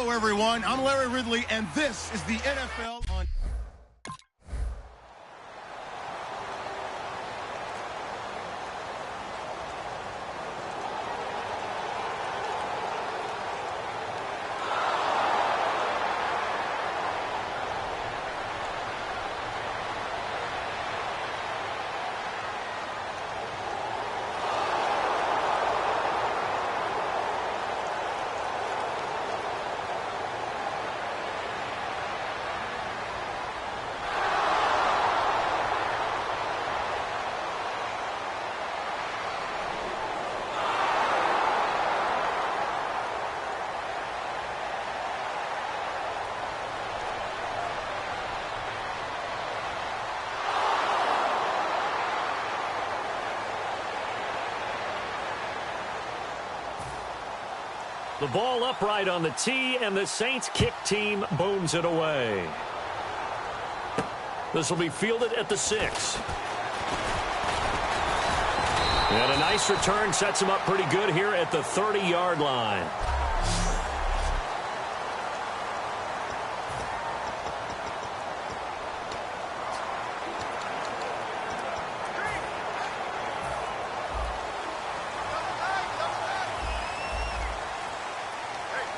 Hello, everyone. I'm Larry Ridley, and this is the NFL on... The ball upright on the tee, and the Saints kick team booms it away. This will be fielded at the 6. And a nice return sets him up pretty good here at the 30-yard line.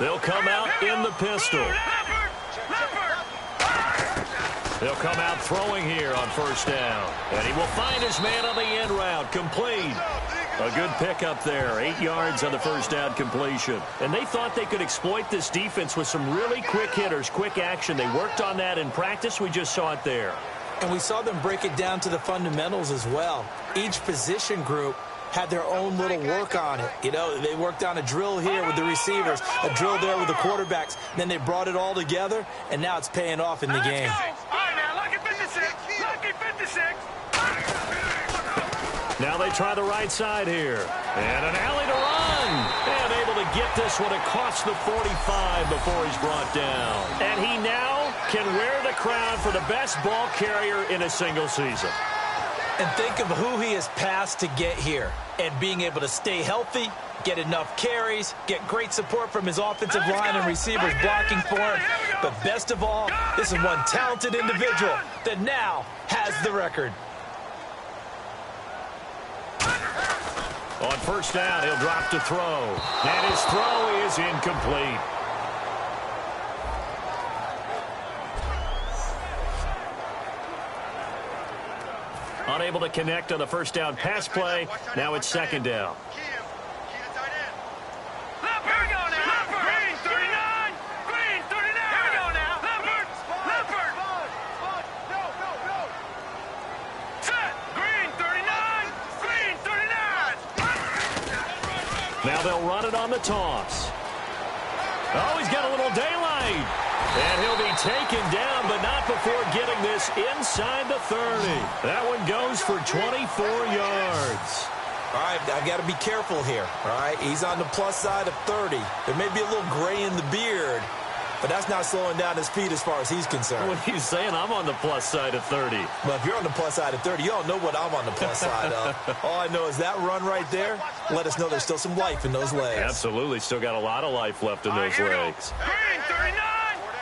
They'll come out in the pistol. They'll come out throwing here on first down. And he will find his man on the end route. Complete. A good pickup there. 8 yards on the first down completion. And they thought they could exploit this defense with some really quick hitters, quick action. They worked on that in practice. We just saw it there. And we saw them break it down to the fundamentals as well. Each position group had their own little work on it. You know, they worked on a drill here with the receivers, a drill there with the quarterbacks. Then they brought it all together, and now it's paying off in the game. All right, now, lucky 56. Lucky 56. Now they try the right side here. And an alley to run. And able to get this one across the 45 before he's brought down. And he now can wear the crown for the best ball carrier in a single season. And think of who he has passed to get here. And being able to stay healthy, get enough carries, get great support from his offensive line and receivers blocking for him. But best of all, this is one talented individual that now has the record. On first down, he'll drop to throw. And his throw is incomplete. Unable to connect on the first down pass play. Now it's second down. Now they'll run it on the toss. Oh, he's got a little daylight. And he'll be taken down, but not before getting this inside the 30. That one goes for 24 yards. All right, I got to be careful here, all right? He's on the plus side of 30. There may be a little gray in the beard, but that's not slowing down his speed as far as he's concerned. What are you saying? I'm on the plus side of 30. Well, if you're on the plus side of 30, you don't know what I'm on the plus side of. All I know is that run right there let us know there's still some life in those legs. Absolutely. Still got a lot of life left in those legs. Green 39.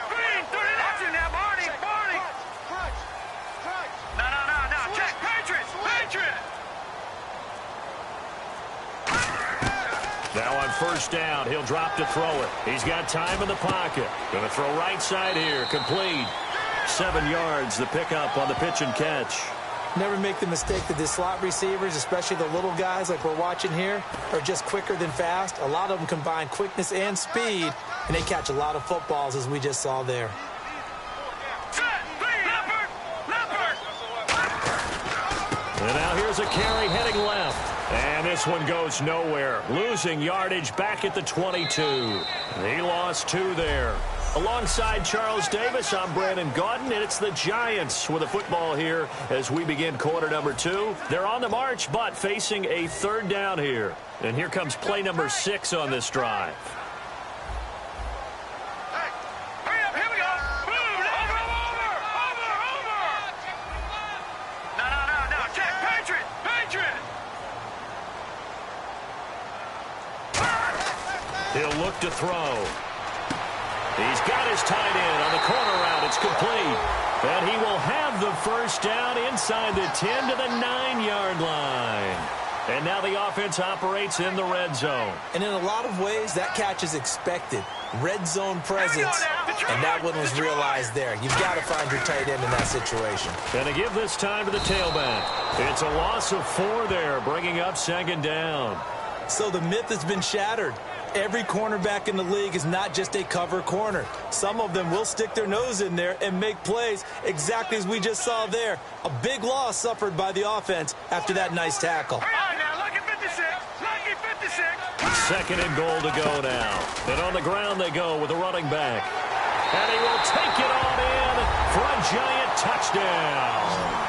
Green 39. Now, Barney. No. Check. Patriots. Now on first down, he'll drop to throw it. He's got time in the pocket. Going to throw right side here. Complete. 7 yards, the pickup on the pitch and catch. Never make the mistake that the slot receivers, especially the little guys like we're watching here, are just quicker than fast. A lot of them combine quickness and speed, and they catch a lot of footballs, as we just saw there. And now here's a carry heading left. And this one goes nowhere. Losing yardage back at the 22. He lost 2 there. Alongside Charles Davis, I'm Brandon Gaudin, and it's the Giants with a football here as we begin quarter number 2. They're on the march, but facing a third down here. And here comes play number 6 on this drive. He'll look to throw. He's got his tight end on the corner route. It's complete. And he will have the first down inside the 10 to the 9-yard line. And now the offense operates in the red zone. And in a lot of ways, that catch is expected. Red zone presence, and that one was realized there. You've got to find your tight end in that situation. And to give this time to the tailback. It's a loss of 4 there, bringing up second down. So the myth has been shattered. Every cornerback in the league is not just a cover corner. Some of them will stick their nose in there and make plays exactly as we just saw there. A big loss suffered by the offense after that nice tackle. All right, now, lucky 56. Lucky 56. Second and goal to go now. And on the ground they go with a running back. And he will take it on in for a giant touchdown.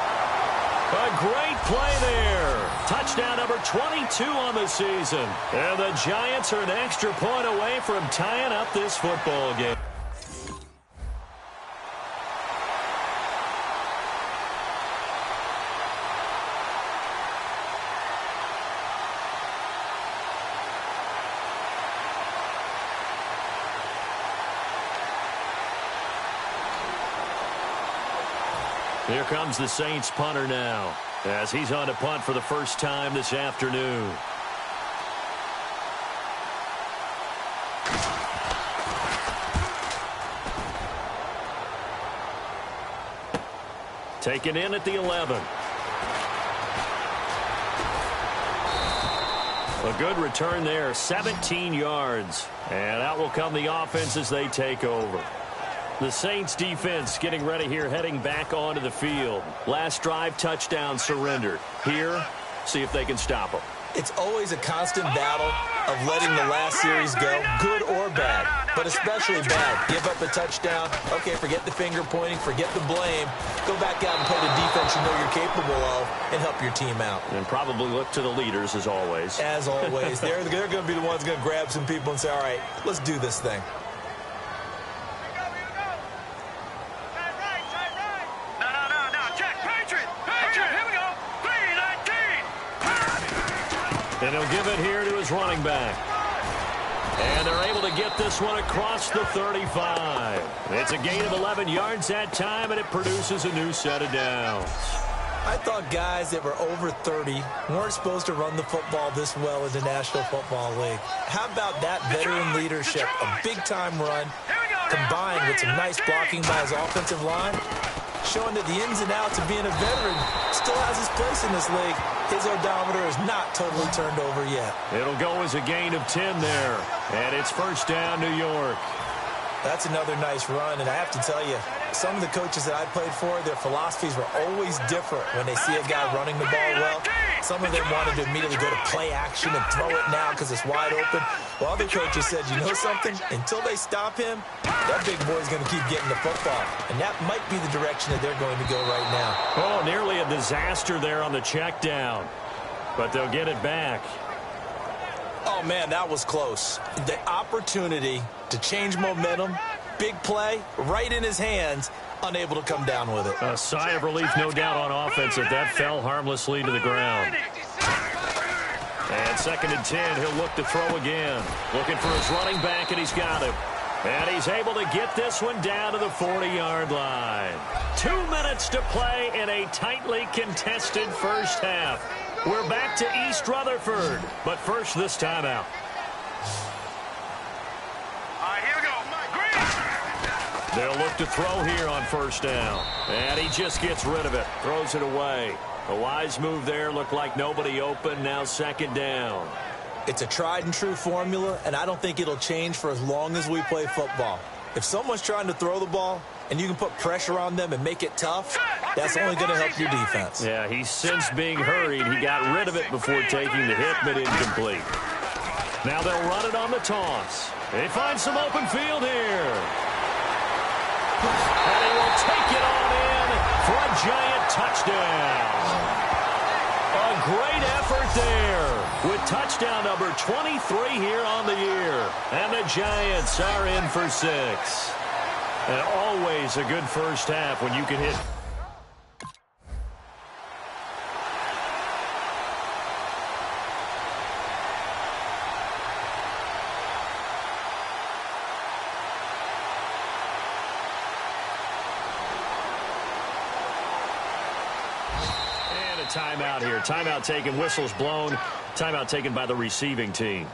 A great play there. Touchdown number 22 on the season. And the Giants are an extra point away from tying up this football game. Here comes the Saints punter now, as he's on to punt for the first time this afternoon. Taken in at the 11. A good return there, 17 yards. And out will come the offense as they take over. The Saints defense getting ready here, heading back onto the field. Last drive, touchdown surrendered. Here, see if they can stop them. It's always a constant battle of letting the last series go, good or bad, but especially bad. Give up a touchdown. Okay, forget the finger pointing, forget the blame. Go back out and play the defense you know you're capable of and help your team out. And probably look to the leaders as always. As always. They're going to be the ones going to grab some people and say, all right, let's do this thing. And he'll give it here to his running back. And they're able to get this one across the 35. It's a gain of 11 yards that time, and it produces a new set of downs. I thought guys that were over 30 weren't supposed to run the football this well in the National Football League. How about that veteran leadership? A big-time run combined with some nice blocking by his offensive line, showing that the ins and outs of being a veteran still has his place in this league. His odometer is not totally turned over yet. It'll go as a gain of 10 there. And it's first down, New York. That's another nice run, and I have to tell you, some of the coaches that I played for, their philosophies were always different when they see a guy running the ball well. Some of them wanted to immediately go to play action and throw it now because it's wide open. Well, other coaches said, you know something? Until they stop him, that big boy's going to keep getting the football. And that might be the direction that they're going to go right now. Oh, nearly a disaster there on the check down. But they'll get it back. Oh, man, that was close. The opportunity to change momentum, big play, right in his hands, unable to come down with it. A sigh of relief, no doubt, on offense that that fell harmlessly to the ground. And second and 10, he'll look to throw again. Looking for his running back, and he's got him. And he's able to get this one down to the 40-yard line. 2 minutes to play in a tightly contested first half. We're back to East Rutherford, but first this timeout. All right, here we go. They'll look to throw here on first down. And he just gets rid of it, throws it away. A wise move there, looked like nobody open, now second down. It's a tried and true formula, and I don't think it'll change for as long as we play football. If someone's trying to throw the ball and you can put pressure on them and make it tough, that's only going to help your defense. Yeah, he's since being hurried. He got rid of it before taking the hit, but incomplete. Now they'll run it on the toss. They find some open field here. And he will take it on in for a giant touchdown. A great effort there with touchdown number 23 here on the year. And the Giants are in for 6. And always a good first half when you can hit. And a timeout here. Timeout taken, whistles blown. Timeout taken by the receiving team.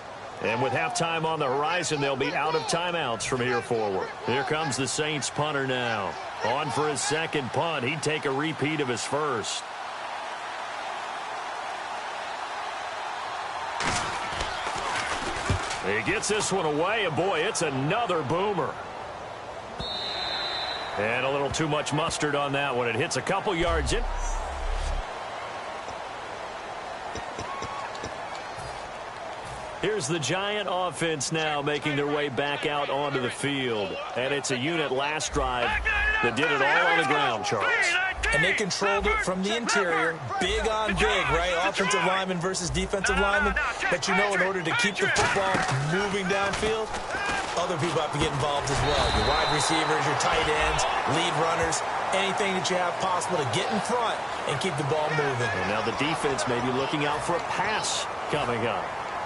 And with halftime on the horizon, they'll be out of timeouts from here forward. Here comes the Saints punter now. On for his second punt. He'd take a repeat of his first. He gets this one away, and boy, it's another boomer. And a little too much mustard on that one. It hits a couple yards in. Here's the Giant offense now making their way back out onto the field. And it's a unit last drive that did it all on the ground, Charles. And they controlled it from the interior. Big on big, right? Offensive lineman versus defensive lineman. But you know, in order to keep the football moving downfield, other people have to get involved as well. Your wide receivers, your tight ends, lead runners, anything that you have possible to get in front and keep the ball moving. And now the defense may be looking out for a pass coming up.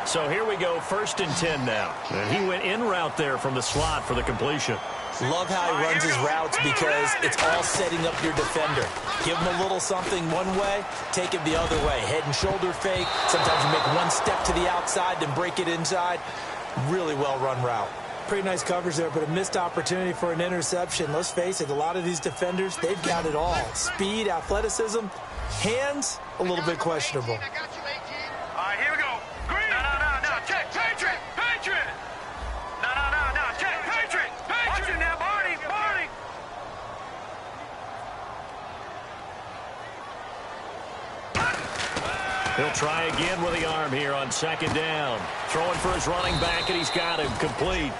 So here we go, 1st and 10 now. And he went in route there from the slot for the completion. Love how he runs his routes because it's all setting up your defender. Give him a little something one way, take it the other way. Head and shoulder fake. Sometimes you make one step to the outside, then break it inside. Really well-run route. Pretty nice coverage there, but a missed opportunity for an interception. Let's face it, a lot of these defenders, they've got it all. Speed, athleticism, hands, a little bit questionable. All right, here we go. Green. No. Check. Patriot. No. Check. Patriot. Watch it now, Barney. He'll try again with the arm here on 2nd down. Throwing for his running back, and he's got him complete.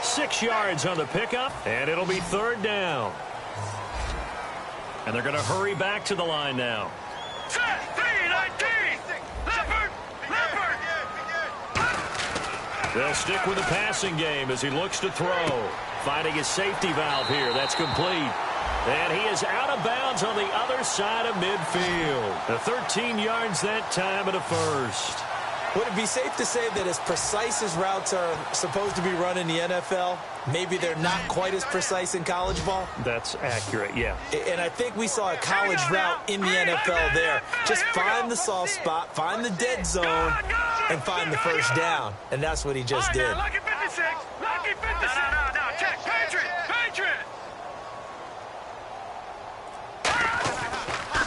6 yards on the pickup, and it'll be 3rd down. And they're going to hurry back to the line now. Set. 3-19. Leopard. They'll stick with the passing game as he looks to throw. Finding his safety valve here. That's complete. And he is out of bounds on the other side of midfield. The 13 yards that time of the first. Would it be safe to say that as precise as routes are supposed to be run in the NFL, maybe they're not quite as precise in college ball? That's accurate, yeah. And I think we saw a college route in the NFL there. Just find the soft spot, find the dead zone, and find the first down. And that's what he just did. Lucky 56. No. Check. Patriot.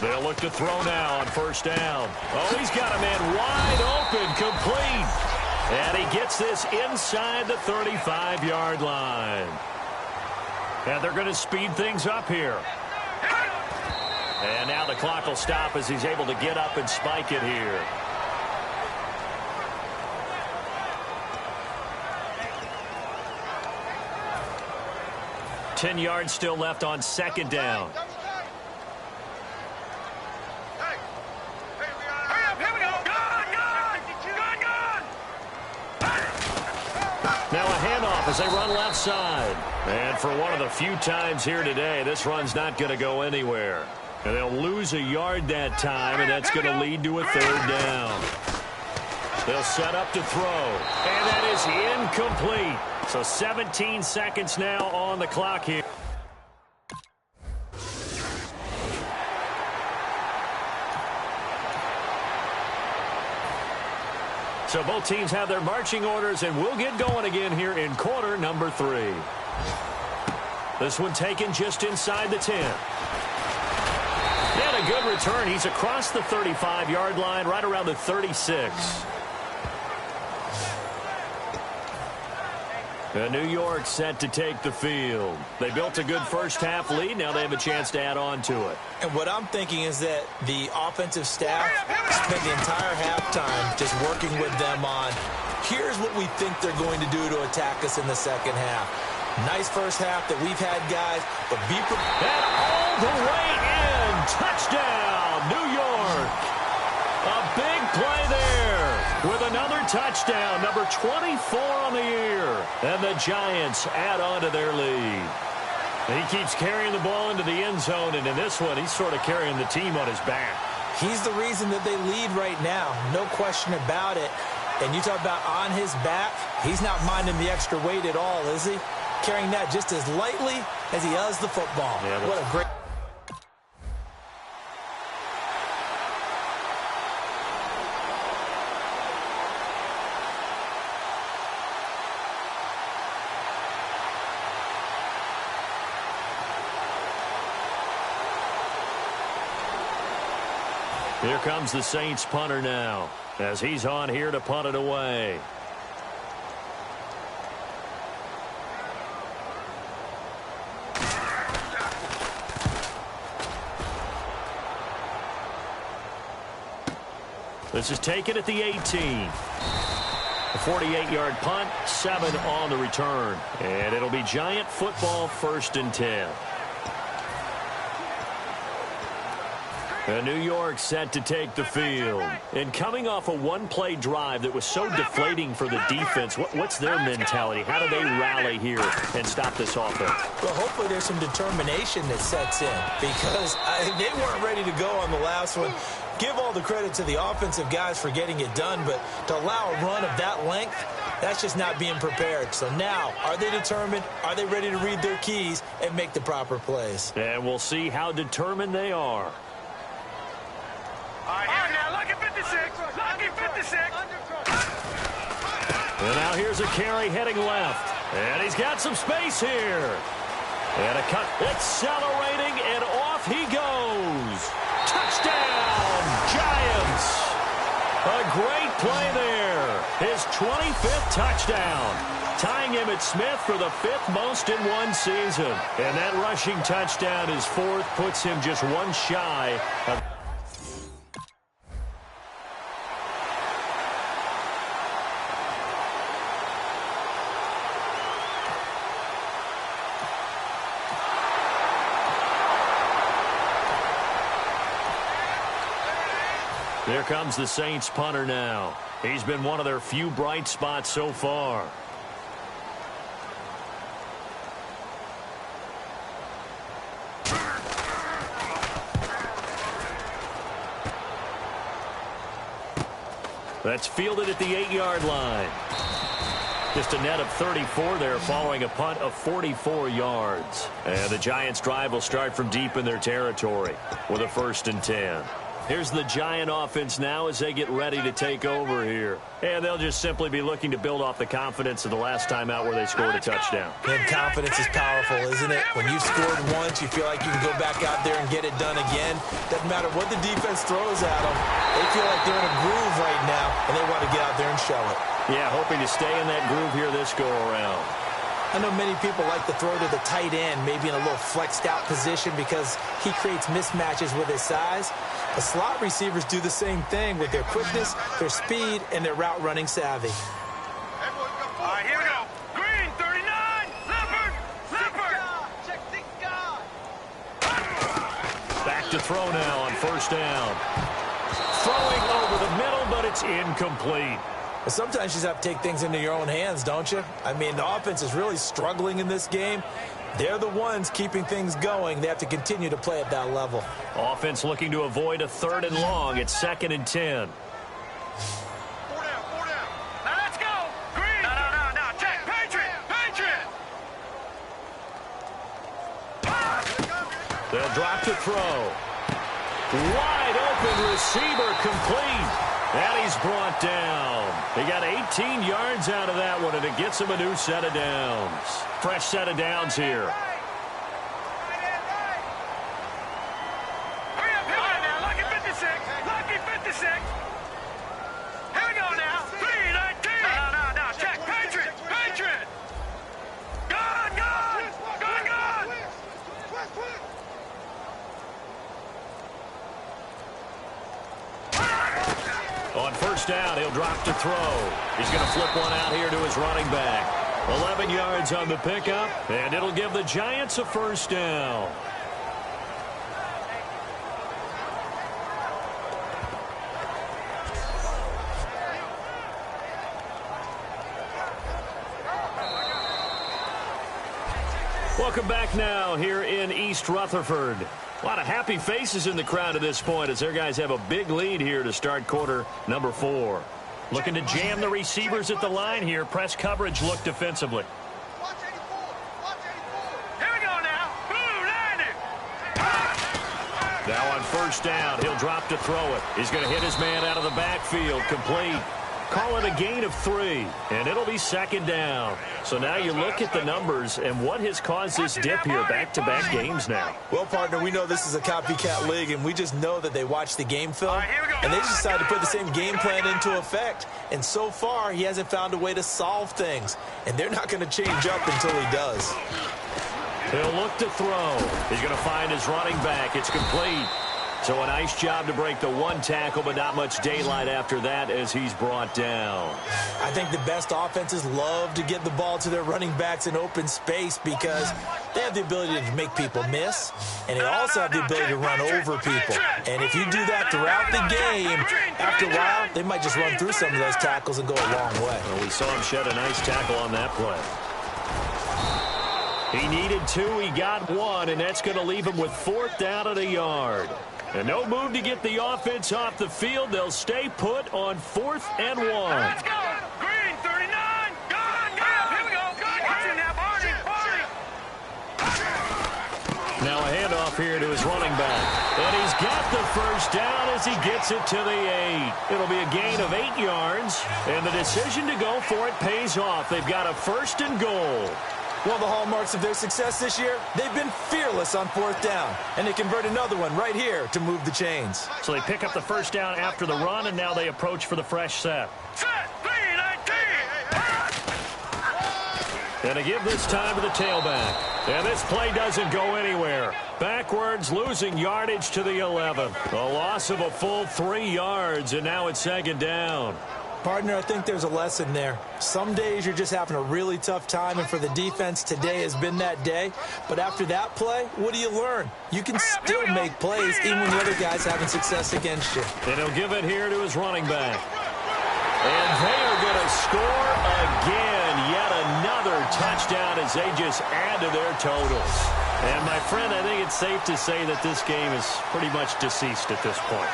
They'll look to throw now on 1st down. Oh, he's got a man wide open, complete. And he gets this inside the 35-yard line. And they're going to speed things up here. And now the clock will stop as he's able to get up and spike it here. Ten yards still left on 2nd down. Now a handoff as they run left side. And for one of the few times here today, this run's not going to go anywhere. And they'll lose a yard that time, and that's going to lead to a 3rd down. They'll set up to throw. And that is incomplete. So 17 seconds now on the clock here. So both teams have their marching orders, and we'll get going again here in quarter number 3. This one taken just inside the 10. And a good return. He's across the 35-yard line, right around the 36. New York set to take the field. They built a good first-half lead. Now they have a chance to add on to it. And what I'm thinking is that the offensive staff spent the entire halftime just working with them on, here's what we think they're going to do to attack us in the second half. Nice first half that we've had, guys, but be prepared. And all the way in. Touchdown, New York. A big play there with another touchdown, number 24 on the year. And the Giants add on to their lead. And he keeps carrying the ball into the end zone, and in this one, he's sort of carrying the team on his back. He's the reason that they lead right now, no question about it. And you talk about on his back, he's not minding the extra weight at all, is he? Carrying that just as lightly as he does the football. Yeah, what a great... Here comes the Saints punter now, as he's on here to punt it away. This is taken at the 18. A 48-yard punt, 7 on the return. And it'll be Giant football, 1st and 10. And New York set to take the field. And coming off a one-play drive that was so deflating for the defense, what's their mentality? How do they rally here and stop this offense? Well, hopefully there's some determination that sets in, because they weren't ready to go on the last one. Give all the credit to the offensive guys for getting it done, but to allow a run of that length, that's just not being prepared. So now, are they determined? Are they ready to read their keys and make the proper plays? And we'll see how determined they are. All right, here now, lucky 56. Lucky 56. And now here's a carry heading left. And he's got some space here. And a cut, accelerating, and off he goes. Touchdown, Giants. A great play there. His 25th touchdown. Tying Emmitt Smith for the 5th most in one season. And that rushing touchdown, his 4th, puts him just one shy of... There comes the Saints punter now. He's been one of their few bright spots so far. That's fielded at the 8-yard line. Just a net of 34 there following a punt of 44 yards. And the Giants' drive will start from deep in their territory with a 1st and 10. Here's the Giant offense now as they get ready to take over here. And they'll just simply be looking to build off the confidence of the last time out where they scored a touchdown. And confidence is powerful, isn't it? When you've scored once, you feel like you can go back out there and get it done again. Doesn't matter what the defense throws at them. They feel like they're in a groove right now, and they want to get out there and show it. Yeah, hoping to stay in that groove here this go-around. I know many people like to throw to the tight end, maybe in a little flexed out position because he creates mismatches with his size. The slot receivers do the same thing with their quickness, their speed, and their route running savvy. All right, here we go. Green, 39. Leopard. Check 6 guard. Back to throw now on 1st down. Throwing over the middle, but it's incomplete. Sometimes you just have to take things into your own hands, don't you? I mean, the offense is really struggling in this game. They're the ones keeping things going. They have to continue to play at that level. Offense looking to avoid a 3rd and long. It's 2nd and 10. 4 down. Now let's go. Green. No. Check. Patriot. They'll drop to throw. Wide open receiver complete. And he's brought down. He got 18 yards out of that one, and it gets him a new set of downs. Fresh set of downs here. Hurry up now. Lucky 56. Lucky 56. Here we go now. 3-19. No. Check. Patriot. Gun. On 1st down, he'll drop to throw. He's going to flip one out here to his running back. 11 yards on the pickup, and it'll give the Giants a 1st down. Welcome back now here in East Rutherford. A lot of happy faces in the crowd at this point as their guys have a big lead here to start quarter number 4. Looking to jam the receivers at the line here. Press coverage look defensively. Here we go now. Blue landing. Now on 1st down, he'll drop to throw it. He's going to hit his man out of the backfield. Complete. Call it a gain of 3, and it'll be second down. So now you look at the numbers and what has caused this dip here, back-to-back games now. Well, partner, we know this is a copycat league, and we just know that they watch the game film, and they just decided to put the same game plan into effect. And so far, he hasn't found a way to solve things, and they're not going to change up until he does. He'll look to throw. He's going to find his running back. It's complete. So a nice job to break the one tackle, but not much daylight after that as he's brought down. I think the best offenses love to get the ball to their running backs in open space because they have the ability to make people miss, and they also have the ability to run over people. And if you do that throughout the game, after a while, they might just run through some of those tackles and go a long way. Well, we saw him shed a nice tackle on that play. He needed 2, he got 1, and that's going to leave him with 4th down at a yard. And no move to get the offense off the field. They'll stay put on 4th and 1. Let's go. Green, 39. Go. Here we go. Watch him now, Barney. Now a handoff here to his running back. And he's got the first down as he gets it to the 8. It'll be a gain of 8 yards. And the decision to go for it pays off. They've got a 1st and goal. One of the hallmarks of their success this year, they've been fearless on 4th down. And they convert another one right here to move the chains. So they pick up the first down after the run, and now they approach for the fresh set. Set. 3-19. And to give this time to the tailback. And this play doesn't go anywhere. Backwards, losing yardage to the 11. A loss of a full 3 yards, and now it's second down. Partner, I think there's a lesson there. Some days you're just having a really tough time, and for the defense, today has been that day. But after that play, what do you learn? You can still make plays even when the other guy's having success against you. And he'll give it here to his running back. And they are going to score again. Yet another touchdown as they just add to their totals. And, my friend, I think it's safe to say that this game is pretty much deceased at this point.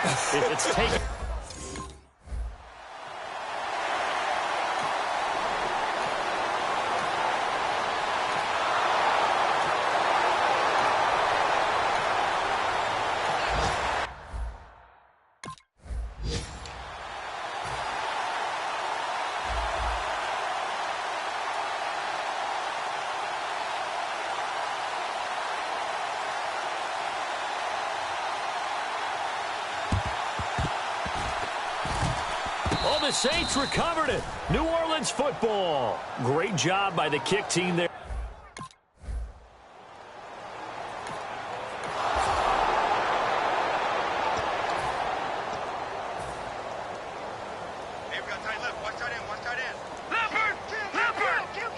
It's taken... The Saints recovered it. New Orleans football. Great job by the kick team there. Hey, we got tight left. Watch tight end. Leopard. Here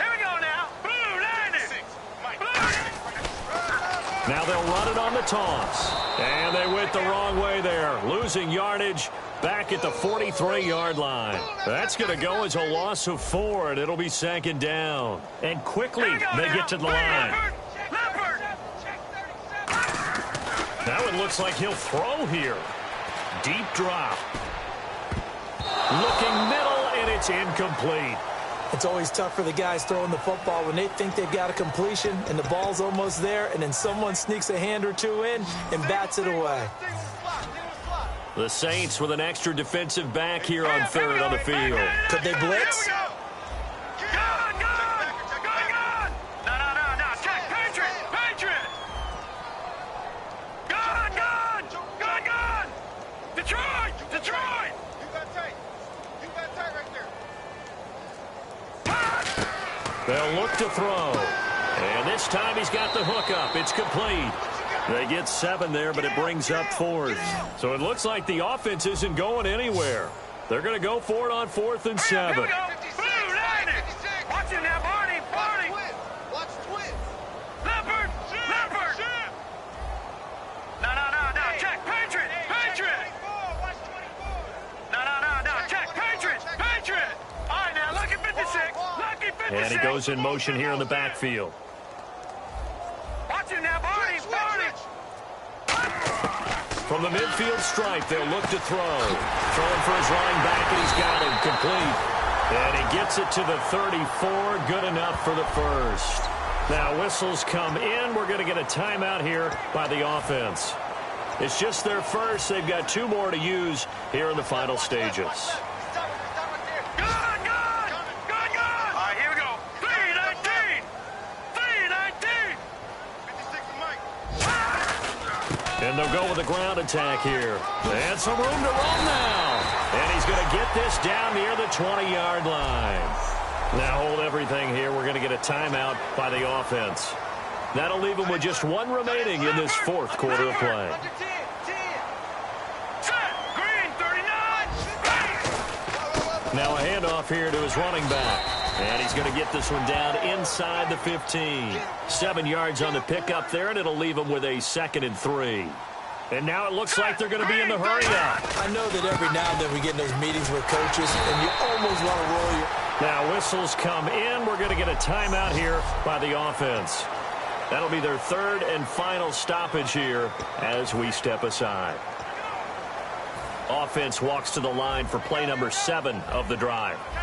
we go now. Blue, 90. Now they'll run it on the toss. And they went the wrong way there. Losing yardage back at the 43-yard line. That's going to go as a loss of 4, and it'll be second down. And quickly they get to the line. Now it looks like he'll throw here. Deep drop. Looking middle, and it's incomplete. It's always tough for the guys throwing the football when they think they've got a completion and the ball's almost there, and then someone sneaks a hand or two in and bats it away. The Saints with an extra defensive back here on 3rd on the field. Could they blitz? Detroit! You got tight right there. They'll look to throw. And this time he's got the hook up. It's complete. They get 7 there, but it brings up 4th. So it looks like the offense isn't going anywhere. They're going to go for it on 4th and 7. Here we go. Blue, 90. Watch him now, Barney. Watch twin. Leopard. No. Check. Patriot. No. Check. Patriot. All right, now, lucky 56. And he goes in motion here in the backfield. Watch him now, Barney. From the midfield stripe, they'll look to throw. Throwing for his running back, and he's got him complete. And he gets it to the 34. Good enough for the first. Now, whistles come in. We're going to get a timeout here by the offense. It's just their first. They've got 2 more to use here in the final stages. Good! All right, here we go. 319! 319! And they'll go with a ground attack here. And some room to run now. And he's going to get this down near the 20-yard line. Now hold everything here. We're going to get a timeout by the offense. That'll leave him with just 1 remaining in this 4th quarter of play. Set! Green, 39! Now a handoff here to his running back. And he's going to get this one down inside the 15. 7 yards on the pickup there, and it'll leave him with a 2nd and 3. And now it looks like they're going to be in the hurry-up. I know that every now and then we get in those meetings with coaches, and you almost want to roll your... Now whistles come in. We're going to get a timeout here by the offense. That'll be their 3rd and final stoppage here as we step aside. Offense walks to the line for play number 7 of the drive. All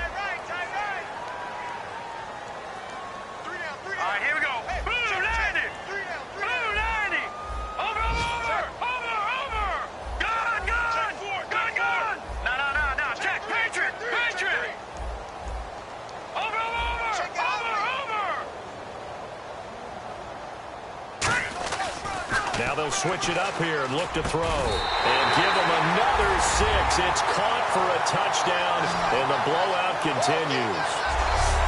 right, here we go. Blue 90! Blue 90! Over! Gun! No. Check. Patriot! Over! Now they'll switch it up here and look to throw. And give them another 6. It's caught for a touchdown, and the blowout continues.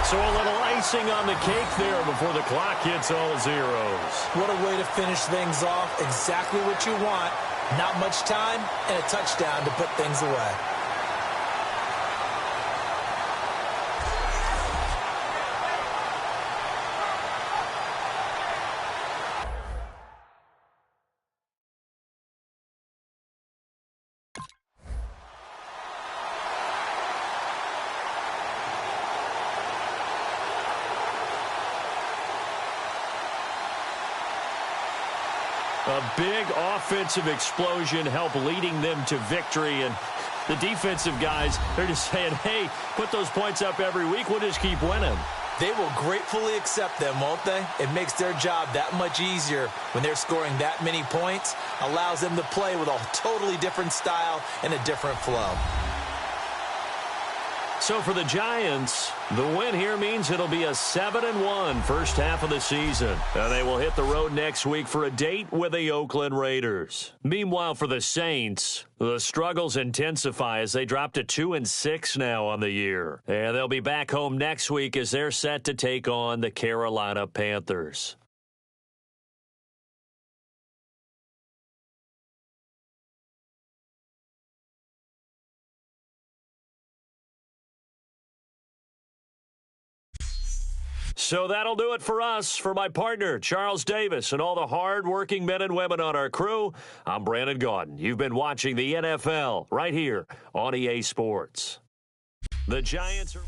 So a little icing on the cake there before the clock hits all zeros. What a way to finish things off. Exactly what you want. Not much time and a touchdown to put things away. A big offensive explosion helped leading them to victory. And the defensive guys, they're just saying, hey, put those points up every week. We'll just keep winning. They will gratefully accept them, won't they? It makes their job that much easier when they're scoring that many points. Allows them to play with a totally different style and a different flow. So for the Giants, the win here means it'll be a 7-1 first half of the season. And they will hit the road next week for a date with the Oakland Raiders. Meanwhile, for the Saints, the struggles intensify as they drop to 2-6 now on the year. And they'll be back home next week as they're set to take on the Carolina Panthers. So that'll do it for us. For my partner, Charles Davis, and all the hard-working men and women on our crew, I'm Brandon Gaudin. You've been watching the NFL right here on EA Sports. The Giants are...